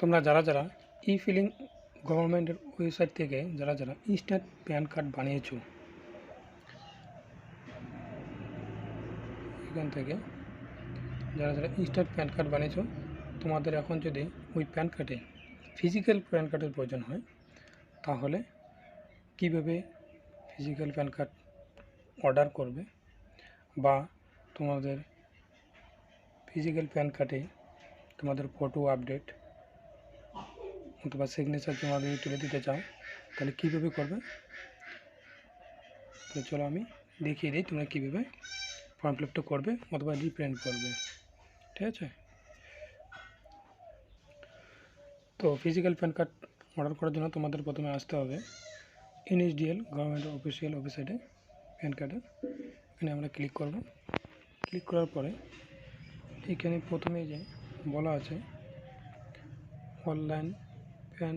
তোমরা যারা যারা ই ফিলিং গভর্নমেন্টের ওয়েবসাইট থেকে যারা যারা ইনস্ট্যান্ট প্যান কার্ড বানিয়েছো, এখান থেকে যারা যারা ইনস্ট্যান্ট প্যান কার্ড বানিয়েছো, তোমাদের এখন যদি ওই প্যান কার্ডে ফিজিক্যাল প্যান কার্ডের প্রয়োজন হয়, তাহলে কীভাবে ফিজিক্যাল প্যান কার্ড অর্ডার করবে বা তোমাদের ফিজিক্যাল প্যান কার্ডে তোমাদের ফটো আপডেট অথবা সিগনেচার তোমাদের তুলে দিতে চাও, তাহলে কীভাবে করবে। তো চলো আমি দেখিয়ে দিই তোমরা কীভাবে ফর্ম ফিল আপটা করবে অথবা রিপ্রিন্ট করবে। ঠিক আছে, তো ফিজিক্যাল প্যান কার্ড অর্ডার করার জন্য তোমাদের প্রথমে আসতে হবে এনএসডিএল গভর্নমেন্টের অফিসিয়াল ওয়েবসাইটে প্যান কার্ডে। এখানে আমরা ক্লিক করব। ক্লিক করার পরে এখানে প্রথমে যে বলা আছে অনলাইন প্যান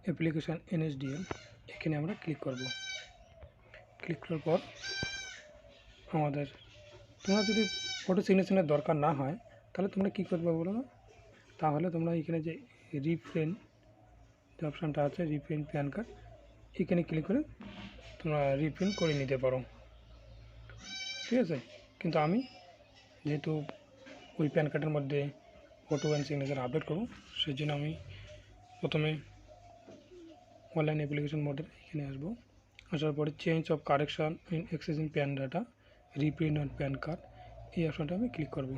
অ্যাপ্লিকেশান এনএসডিএল, এখানে আমরা ক্লিক করব। ক্লিক করার পর আমাদের তোমরা যদি ফটো সিগনেচারের দরকার না হয়, তাহলে তোমরা কী করবে বলো না, তাহলে তোমরা এখানে যে রিপ্রিন্ট যে অপশানটা আছে রিপ্রিন্ট প্যান কার্ড, এখানে ক্লিক করে তোমরা রিপ্রিন্ট করে নিতে পারো। ঠিক আছে, কিন্তু আমি যেহেতু ওই প্যান কার্ডের মধ্যে ফটো অ্যান্ড সিগনেচার আপডেট করবো, সেই জন্য আমি প্রথমে অনলাইন অ্যাপ্লিকেশন মোডের এখানে আসবো। আসার পরে change of correction in existing PAN data reprint on PAN card, এই অপশানটা আমি ক্লিক করব।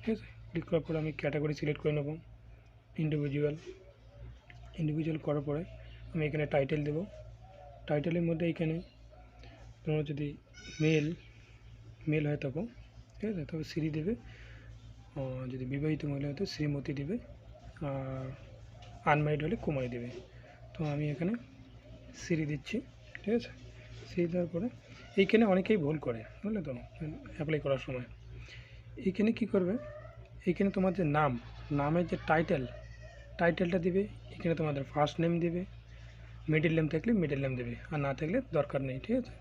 ঠিক আছে, ক্লিক করার পরে আমি ক্যাটাগরি সিলেক্ট করে নেব ইন্ডিভিজুয়াল করার পরে আমি এখানে টাইটেল দেব। টাইটেলের মধ্যে এখানে তোমরা যদি মেল হয়ে থাকো, ঠিক আছে, তবে শ্রী দেবে, যদি বিবাহিত মহিলা হতো শ্রীমতী দেবে, আর আনম্যারিড হলে কুমারী দেবে। তো আমি এখানে শ্রী দিচ্ছি। ঠিক আছে, শ্রী দেওয়ার পরে এইখানে অনেকেই ভুল করে, বুঝলে তো, অ্যাপ্লাই করার সময় এইখানে কী করবে, এইখানে তোমার যে নামের যে টাইটেলটা দিবে, এখানে তোমাদের ফার্স্ট নেম দিবে, মিডল নেম থাকলে মিডল নেম দেবে, আর না থাকলে দরকার নেই। ঠিক আছে,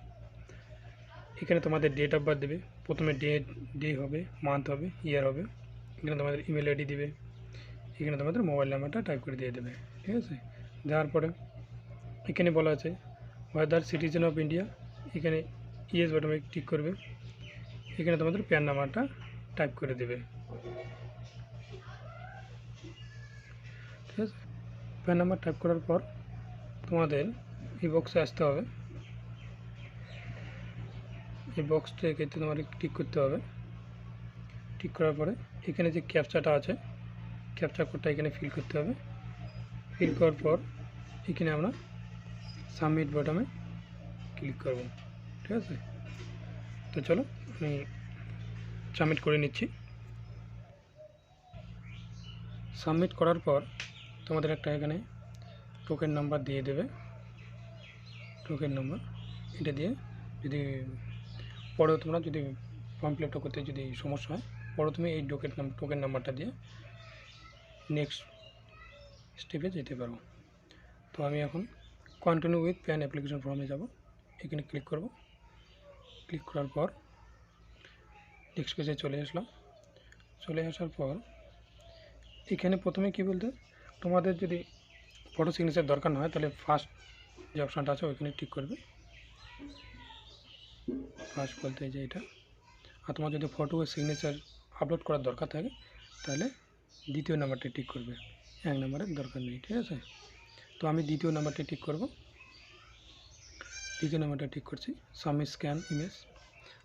এখানে তোমাদের ডেট অফ বার্থ দেবে, প্রথমে ডে হবে, মান্থ হবে, ইয়ার হবে, এখানে তোমাদের ইমেল আইডি দিবে, এখানে তোমাদের মোবাইল নাম্বারটা টাইপ করে দিয়ে দেবে। ঠিক আছে, দেওয়ার পরে এখানে বলা আছে ওয়েদার সিটিজেন অফ ইন্ডিয়া, এখানে ইয়েস বাটনে টিক করবে, এখানে তোমাদের প্যান নাম্বারটা টাইপ করে দেবে। ঠিক আছে, প্যান নাম্বার টাইপ করার পর তোমাদের এই বক্সে আসতে হবে। এই বক্সটাকে ক্ষেত্রে তোমার টিক করতে হবে। টিক করার পরে এখানে যে ক্যাপচাটা আছে, ক্যাপচা কোডটা এখানে ফিল করতে হবে। ফিল করার পর এখানে আমরা সাবমিট বাটনে ক্লিক করব। ঠিক আছে, তো চলো আমি সাবমিট করে নিচ্ছি। সাবমিট করার পর তোমাদের একটা এখানে টোকেন নাম্বার দিয়ে দেবে। টোকেন নাম্বার এটা দিয়ে যদি পরেও তোমরা যদি ফর্ম ফিল আপটা করতে যদি সমস্যা হয়, পরে তুমি এই টোকেন নাম্বারটা দিয়ে নেক্সট স্টেপে যেতে পারো। তো আমি এখন কন্টিনিউ উইথ প্যান অ্যাপ্লিকেশন ফর্মে যাব। এখানে ক্লিক করব। ক্লিক করার পর নেক্সট পেজে চলে আসলাম। চলে আসার পর এখানে প্রথমে কি বলতে, তোমাদের যদি ফটো সিগনেচার দরকার না হয়, তাহলে ফার্স্ট যে অপশানটা আছে ওইখানে টিক করবে। ফার্স্ট বলতে যে এটা, আর তোমার যদি ফটো ও সিগনেচার আপলোড করার দরকার থাকে, তাহলে দ্বিতীয় নাম্বারটা টিক করবে, এক নাম্বারের দরকার নেই। ঠিক আছে, তো আমি দ্বিতীয় নাম্বারটা টিক করব। দ্বিতীয় নাম্বারটা টিক করছি। সাবমিট স্ক্যান ইমেজ,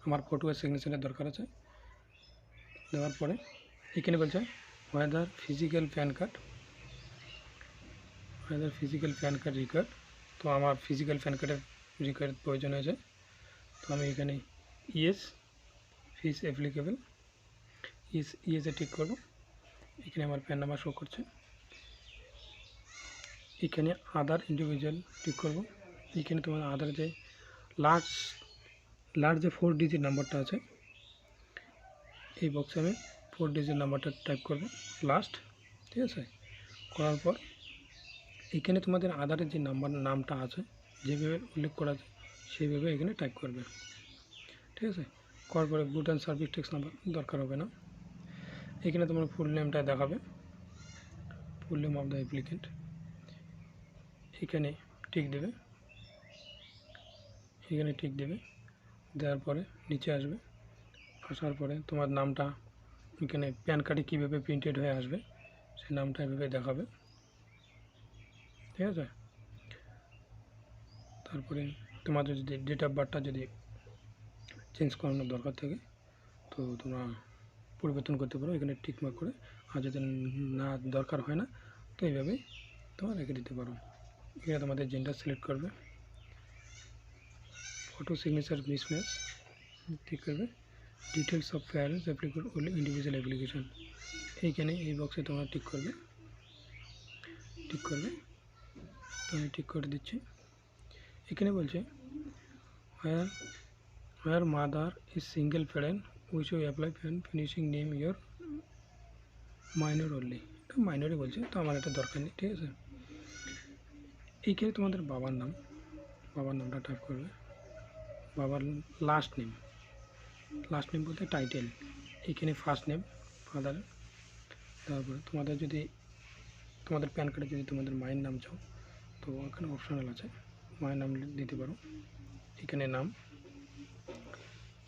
আমার ফটো আর সিগনেচারের দরকার আছে। দেওয়ার পরে এখানে বলছে weather physical pan card required, তো আমার ফিজিক্যাল প্যান কার্ডের রিকোয়ার্ড প্রয়োজন হয়েছে। তো আমি এখানে ইয়েস ফিজ অ্যাপ্লিকেবল ইয়েসে টিক করব। এখানে আমার প্যান নাম্বার শো করছে। এখানে আদার ইন্ডিভিজুয়াল টিক করব। এখানে তোমার আদার যে লাস্ট যে 4 ডিজিট নাম্বারটা আছে, এই বক্সে আমি 4 ডিজিট নাম্বারটা টাইপ করব লাস্ট। ঠিক আছে, করার পর এখানে তোমাদের আধারের যে নামটা আছে, যেভাবে উল্লেখ করা আছে সেইভাবে এখানে টাইপ করবে। ঠিক আছে, করার পরে good and service tax number দরকার হবে না। এখানে তোমার ফুল নেমটা দেখাবে। Full name of the applicant, এখানে টিক দেবে, এখানে টিক দেবে, দেওয়ার পরে নিচে আসবে, আসার পরে তোমার নামটা এখানে প্যান কার্ডে কীভাবে প্রিন্টেড হয়ে আসবে সেই নামটা এভাবে দেখাবে, ঠিক আছে। তারপরে তোমাদের যদি ডেট অফ বার্থটা যদি চেঞ্জ করানোর দরকার থাকে তো তোমরা পরিবর্তন করতে পারো, এখানে টিক মার্ক করে। আর যদি না দরকার হয় না তো এইভাবেই তোমরা রেখে দিতে পারো। এখানে তোমাদের জেন্ডার সিলেক্ট করবে, ফটো সিগনেচার মিসম্যাচ ঠিক করবে, details of parents applicable only individual application, এইখানে এই বক্সে তোমরা টিক করবে, তো আমি টিক করে দিচ্ছি। এখানে বলছে where mother is single parent which you apply parent finishing name your minor only, এটা মাইনরই বলছে, তো আমার এটা দরকার নেই, ঠিক আছে। এইখানে তোমাদের বাবার নামটা টাইপ করবে, বাবার লাস্ট নেম বলতে টাইটেল, এইখানে ফার্স্ট নেম ফাদার। তারপরে তোমাদের প্যান কার্ডে যদি তোমাদের মায়ের নাম চাও তো এখানে অপশনাল আছে, মায়ের নাম দিতে পারো। এখানে নাম,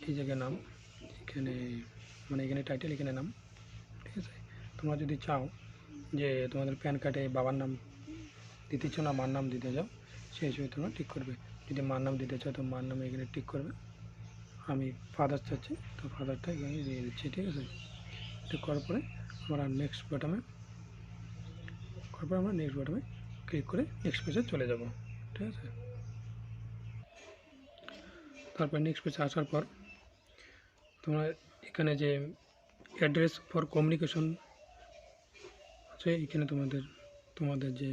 এই জায়গায় নাম, এখানে মানে এখানে টাইটেল, এখানে নাম, ঠিক আছে। তোমরা যদি চাও যে তোমাদের প্যান কার্ডে বাবার নাম দিতে চাও না মার নাম দিতে চাও সেই হিসেবে তোমরা ঠিক করবে। যদি মার নাম দিতে চাও তো মার নামে এখানে টিক করবে, আমি ফাদার চাচ্ছি তো ফাদারটা এখানে দিয়ে দিচ্ছি, ঠিক আছে। এটা করার পরে আমরা নেক্সট বাটনে ক্লিক করে নেক্সট পেজে চলে যাব, ঠিক আছে। তারপর নেক্সট পেজে আসার পর তোমরা এখানে যে অ্যাড্রেস ফর কমিউনিকেশন আছে, এখানে তোমাদের যে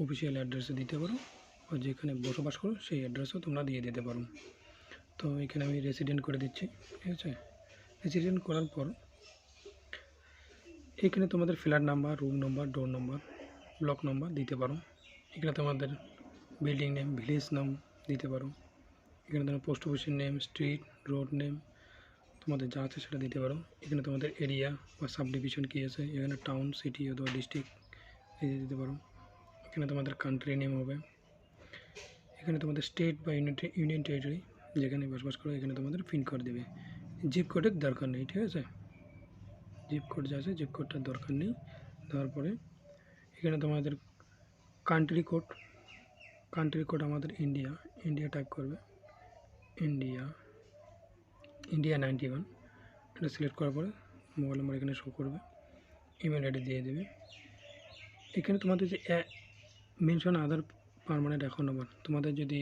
অফিসিয়াল অ্যাড্রেসে দিতে পারো বা যেখানে বসবাস করো সেই অ্যাড্রেসও তোমরা দিয়ে দিতে পারো। তো এখানে আমি রেসিডেন্ট করে দিচ্ছি, ঠিক আছে। রেসিডেন্ট করার পর এখানে তোমাদের ফ্ল্যাট নাম্বার, রুম নাম্বার, ডোর নাম্বার, ব্লক নাম্বার দিতে পারো। এখানে তোমাদের বিল্ডিং নেম, ভিলেজ নাম দিতে পারো। এখানে তোমার পোস্ট অফিসের নেম, স্ট্রিট, রোড নেম তোমাদের যা আছে সেটা দিতে পারো। এখানে তোমাদের এরিয়া বা সাব ডিভিশন কী আছে, এখানে টাউন, সিটি অথবা ডিস্ট্রিক্ট দিতে পারো। এখানে তোমাদের কান্ট্রি নেম হবে, এখানে তোমাদের স্টেট বা ইউনিয়ন টেরিটরি যেখানে বসবাস করো এখানে তোমাদের পিনকোড দেবে। জিপ কোডের দরকার নেই, ঠিক আছে। জিপ কোড যা আছে জিপ কোডটার দরকার নেই। দেওয়ার পরে এখানে তোমাদের কান্ট্রি কোড আমাদের ইন্ডিয়া টাইপ করবে, ইন্ডিয়া 91, এটা সিলেক্ট করার পরে মোবাইল নাম্বার এখানে শো করবে, ইমেল আইডি দিয়ে দেবে। এখানে তোমাদের যে মেনশন আদার পার্মানেন্ট অ্যাকাউন্ট নাম্বার, তোমাদের যদি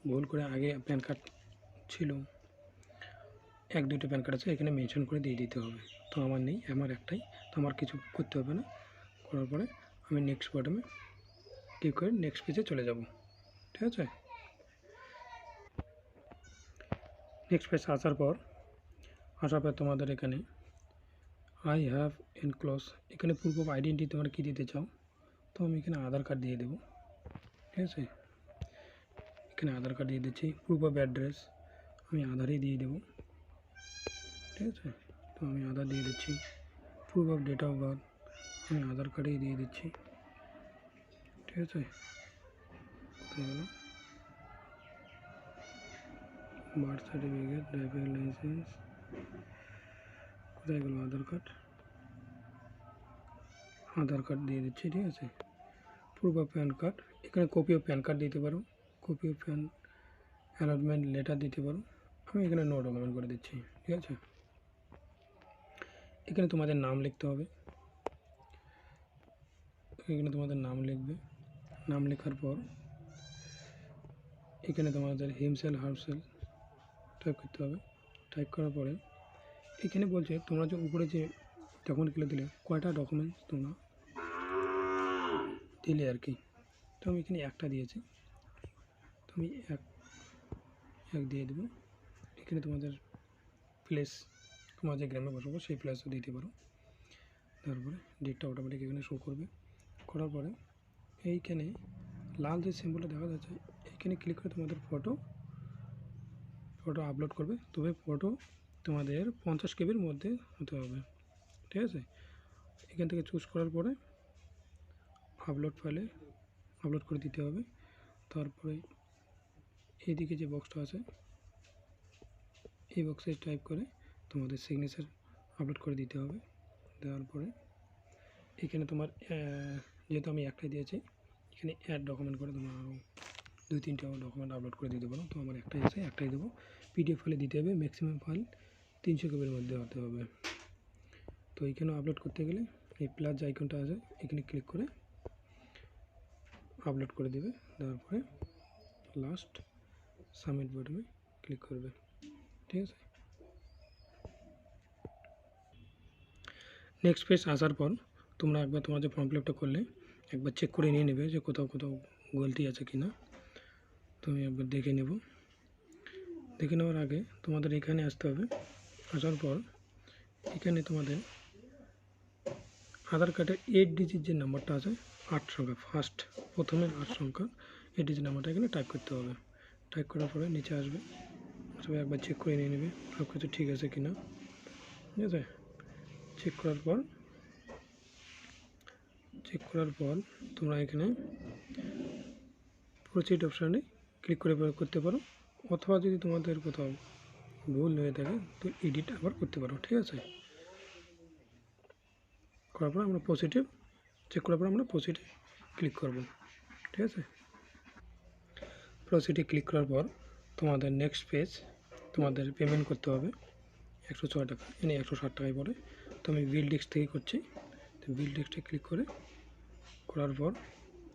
ভুল করে আগে প্যান কার্ড ছিল 1-2টা প্যান কার্ড আছে এখানে মেনশন করে দিয়ে দিতে হবে। তো আমার নেই, আমার একটাই, তো আমার কিছু করতে হবে না। করার পরে আমি নেক্সট বাটনে ক্লিক করে নেক্সট পেজে চলে যাব, ঠিক আছে। নেক্সট পেজ আসার পর তোমাদের এখানে আই হ্যাভ এনক্লোজ, এখানে প্রুফ অফ আইডেন্টিটি তোমরা কী দিতে চাও, তো আমি এখানে আধার কার্ড দিয়ে দেবো, ঠিক আছে। এখানে আধার কার্ড দিয়ে দিচ্ছি। প্রুফ অফ অ্যাড্রেস আমি আধারই দিয়ে দেবো, ঠিক আছে। তো আমি আধার দিয়ে দিচ্ছি। Proof of date of birth আমি আধার কার্ডেই দিয়ে দিচ্ছি, ঠিক আছে। কোথায় গেল বার্থ সার্টিফিকেট, ড্রাইভিং লাইসেন্স, কোথায় গেল আধার কার্ড দিয়ে দিচ্ছি, ঠিক আছে। প্রুফ অফ প্যান কার্ড, এখানে কপি অফ প্যান কার্ড দিতে পারো, copy of pan allotment letter দিতে পারো, আমি এখানে নো ডকুমেন্ট করে দিচ্ছি, ঠিক আছে। এখানে তোমাদের নাম লিখতে হবে, এখানে তোমাদের নাম লিখবে। নাম লেখার পর এখানে তোমাদের হিমসেল হার্বসেল টাইপ করতে হবে। টাইপ করার পরে এখানে বলছে তোমরা যে উপরে যে ডকুমেন্ট খুলে দিলে কয়টা ডকুমেন্টস তোমরা দিলে আর কি, তো আমি এখানে একটা দিয়েছি, তো আমি এক দিয়ে দেবো। এখানে তোমাদের প্লেস, তোমার যে গ্রামে বসবো সেই প্লেসও দিতে পারো। তারপরে ডেটটা অটোমেটিক এখানে শো করবে। করার পরে এইখানে লাল যে সিম্বলটা দেখা যাচ্ছে এখানে ক্লিক করে তোমাদের ফটো আপলোড করবে, তবে ফটো তোমাদের 50 কেবির মধ্যে হতে হবে, ঠিক আছে। এখান থেকে চুজ করার পরে আপলোড ফাইলে আপলোড করে দিতে হবে। তারপরে এইদিকে যে বক্সটা আছে এই বক্সে টাইপ করে তোমাদের সিগনেচার আপলোড করে দিতে হবে। দেওয়ার পরে এখানে তোমার যেহেতু আমি একটাই দিয়েছি, এখানে অ্যাড ডকুমেন্ট করে তোমার আরও 2-3টা ডকুমেন্ট আপলোড করে দিতে পারো। তো আমার একটাই আছে, একটাই দেবো। পিডিএফ ফাইলে দিতে হবে, ম্যাক্সিমাম ফাইল 300 কেবির মধ্যে হতে হবে। তো এইখানে আপলোড করতে গেলে এই প্লাস যে আইকনটা আছে এখানে ক্লিক করে আপলোড করে দেবে। দেওয়ার পরে লাস্ট সাবমিট বাটনে ক্লিক করবে, ঠিক আছে। নেক্সট পেজ আসার পর তোমরা একবার তোমার যে ফর্ম ফিল আপটা করলে একবার চেক করে নিয়ে নেবে যে কোথাও কোথাও গলতি আছে কি না। তো আমি একবার দেখে নেব। দেখে নেওয়ার আগে তোমাদের এখানে আসতে হবে। আসার পর এখানে তোমাদের আধার কার্ডের 8 ডিজিট যে নাম্বারটা আছে 8 সংখ্যা, ফার্স্ট প্রথমে 8 সংখ্যা 8 ডিজিট নাম্বারটা এখানে টাইপ করতে হবে। টাইপ করার পরে নিচে আসবে, সবাই একবার চেক করে নিয়ে নেবে সব কিছু ঠিক আছে কি না, ঠিক আছে। চেক করার পর তোমরা এখানে প্রসিড অপশানে ক্লিক করে করতে পারো, অথবা যদি তোমাদের কোথাও ভুল হয়ে থাকে তো এডিট আবার করতে পারো, ঠিক আছে। করার পর আমরা পজিটিভ চেক করার পর আমরা পজিটিভ ক্লিক করব, ঠিক আছে। প্রসিডে ক্লিক করার পর তোমাদের নেক্সট পেজ তোমাদের পেমেন্ট করতে হবে 106 টাকা, এনে 160 টাকায় পড়ে। তো আমি বিল ডেস্ক থেকে করছি। তো বিল ডেস্কটা ক্লিক করার পর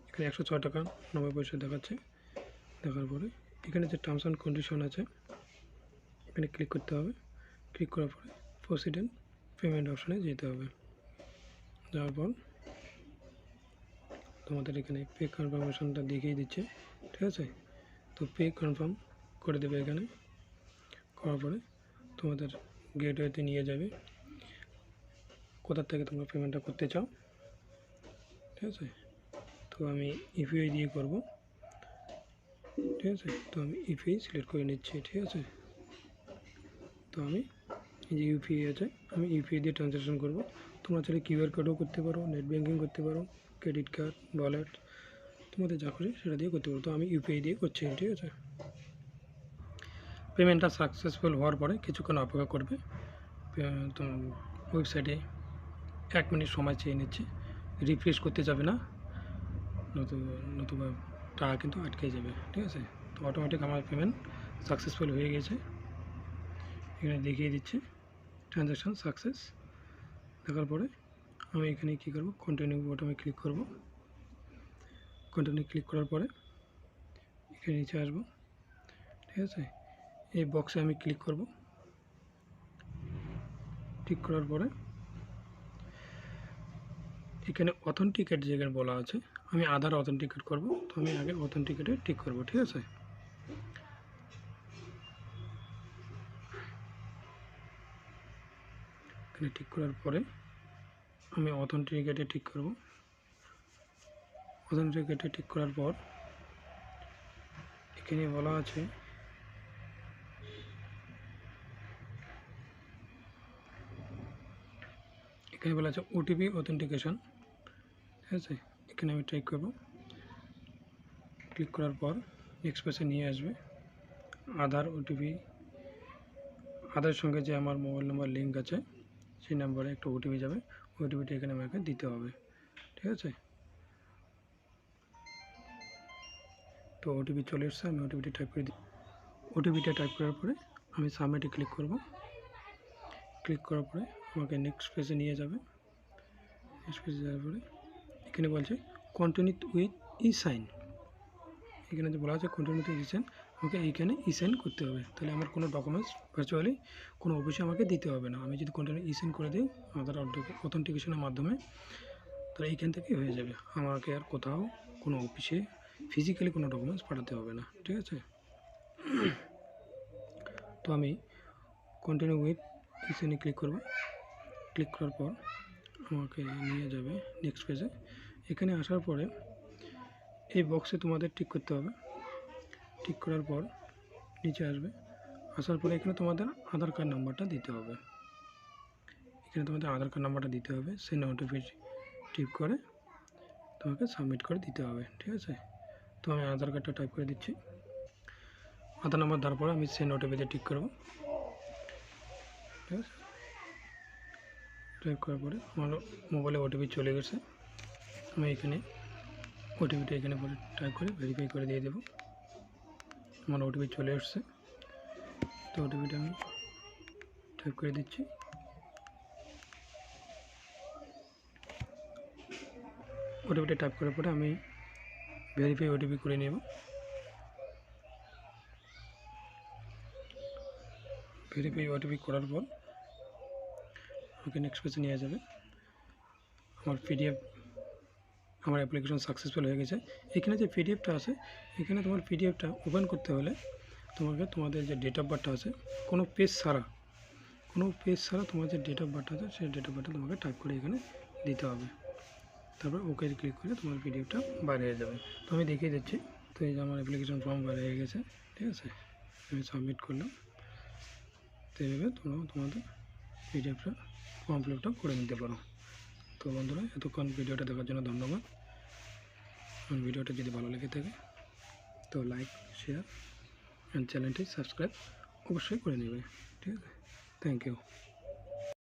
এখানে 106 টাকা 90 পয়সা দেখাচ্ছে। দেখার পরে এখানে যে টার্মস অ্যান্ড কন্ডিশন আছে এখানে ক্লিক করতে হবে। ক্লিক করার পরে প্রসিড এন্ড পেমেন্ট অপশানে যেতে হবে। যাওয়ার পর তোমাদের এখানে পে কনফার্মেশনটা দেখিয়ে দিচ্ছে, ঠিক আছে। তো পে কনফার্ম করে দেবে। এখানে করার পরে তোমাদের গেটওয়েতে নিয়ে যাবে, কোথা থেকে তোমরা পেমেন্টটা করতে চাও, ঠিক আছে। তো আমি ইউপিআই দিয়ে করব, ঠিক আছে। তো আমি ইউপিআই সিলেক্ট করে নিচ্ছি, ঠিক আছে। তো আমি এই যে ইউপিআই আছে আমি ইউপিআই দিয়ে ট্রানজ্যাকশন করব। তোমরা চাইলে কিউআর কোডও করতে পারো, নেট ব্যাঙ্কিং করতে পারো, ক্রেডিট কার্ড, ওয়ালেট, তোমাদের যা খুশি সেটা দিয়ে করতে পারো। তো আমি ইউপিআই দিয়ে করছি, ঠিক আছে। পেমেন্টটা সাকসেসফুল হওয়ার পরে কিছুক্ষণ অপেক্ষা করবে। তো ওয়েবসাইটে 1 মিনিট সময় চেয়ে নিচ্ছে, রিফ্রেশ করতে যাবে না, নতুবা টাকা কিন্তু আটকে যাবে, ঠিক আছে। তো অটোমেটিক আমার পেমেন্ট সাকসেসফুল হয়ে গেছে, এখানে দেখিয়ে দিচ্ছে ট্রানজ্যাকশান সাকসেস। দেখার পরে আমি এখানে কী করব, কন্টিনিউ বটনে ক্লিক করব। কন্টিনিউ ক্লিক করার পরে এখানে নিচে আসব, ঠিক আছে। এই বক্সে আমি ক্লিক করব। ক্লিক করার পরে এখানে অথেন্টিকেট যেখানে বলা আছে আমি আধার অথেন্টিকেট করব। তো আমি আগে অথেন্টিকেটে টিক করব, ঠিক আছে। এখানে টিক করার পরে আমি অথেন্টিকেটে টিক করব। অথেন্টিকেটে টিক করার পর এখানে বলা আছে ওটিপি অথেন্টিকেশন, ঠিক আছে। এখানে আমি টাইপ করব। ক্লিক করার পর নেক্সট পেজে নিয়ে আসবে। আধার ওটিপি, আধারের সঙ্গে যে আমার মোবাইল নাম্বার লিঙ্ক আছে সেই নাম্বারে একটা ওটিপি যাবে, ওটিপিটা এখানে আমাকে দিতে হবে, ঠিক আছে। তো ওটিপি চলে এসছে, আমি ওটিপিটা টাইপ করে দিই। ওটিপিটা টাইপ করার পরে আমি সাবমিটে ক্লিক করব। ক্লিক করার পরে আমাকে নেক্সট পেজে নিয়ে যাবে। নেক্সট পেজে যাওয়ার পরে এখানে বলছে কন্টিনিউ উইথ ই সাইন। এখানে যে বলা আছে কন্টিনিউ উইথ ই সাইন, আমাকে এইখানে ই সাইন করতে হবে। তাহলে আমার কোনো ডকুমেন্টস ভার্চুয়ালি কোনো অফিসে আমাকে দিতে হবে না। আমি যদি কন্টিনিউ ই সাইন করে দিই আধার অথেন্টিকেশনের মাধ্যমে, তাহলে এইখান থেকেই হয়ে যাবে। আমাকে আর কোথাও কোনো অফিসে ফিজিক্যালি কোনো ডকুমেন্টস পাঠাতে হবে না, ঠিক আছে। তো আমি কন্টিনিউ উইথ ই সাইনে ক্লিক করব। ক্লিক করার পর আমাকে নিয়ে যাবে নেক্সট পেজে। এখানে আসার পরে এই বক্সে তোমাদের টিক করতে হবে। টিক করার পর নিচে আসবে। আসার পরে এখানে তোমাদের আধার কার্ড নাম্বারটা দিতে হবে। এখানে তোমাদের আধার কার্ড নাম্বারটা দিতে হবে। সেই নোটিফিকেশন টিপ করে তোমাকে সাবমিট করে দিতে হবে, ঠিক আছে। তো আমি আধার কার্ডটা টাইপ করে দিচ্ছি। আধার নাম্বার দেওয়ার পরে আমি সেন্ড ওটিপিতে টিক করবো, ঠিক আছে। টাইপ করার পরে আমার মোবাইলে ওটিপি চলে গেছে। আমি এখানে ওটিপিটা এখানে পরে টাইপ করে ভেরিফাই করে দিয়ে দেবো। আমার ওটিপি চলে এসছে, তো ওটিপিটা আমি টাইপ করে দিচ্ছি। ওটিপিটা টাইপ করার পরে আমি ভেরিফাই ওটিপি করে নেব। ভেরিফাই ওটিপি করার পর আমাকে নেক্সট পেজে নিয়ে যাবে। আমার পিডিএফ, আমার অ্যাপ্লিকেশন সাকসেসফুল হয়ে গেছে। এখানে যে পিডিএফটা আছে, এখানে তোমার পিডিএফটা ওপেন করতে হলে তোমাকে তোমাদের যে ডেট অফ বার্থটা আছে, কোনো পেজ ছাড়া তোমার যে ডেট অফ বার্থটা আছে সেই ডেট অফ বার্থটা তোমাকে টাইপ করে এখানে দিতে হবে। তারপর ওকে ক্লিক করে তোমার পিডিএফটা বার হয়ে যাবে। তো আমি দেখিয়ে দিচ্ছি। তো এই যে আমার অ্যাপ্লিকেশন ফর্ম বার হয়ে গেছে, ঠিক আছে। আমি সাবমিট করলাম। তো এইভাবে তোমরা তোমাদের পিডিএফটা ফর্ম ফিল আপটা করে নিতে পারো। তো বন্ধুরা, এতক্ষণ ভিডিওটা দেখার জন্য ধন্যবাদ। আমার ভিডিওটা যদি ভালো লেগে থাকে তো লাইক, শেয়ার অ্যান্ড চ্যানেলটি সাবস্ক্রাইব অবশ্যই করে নেবে, ঠিক আছে। Thank you.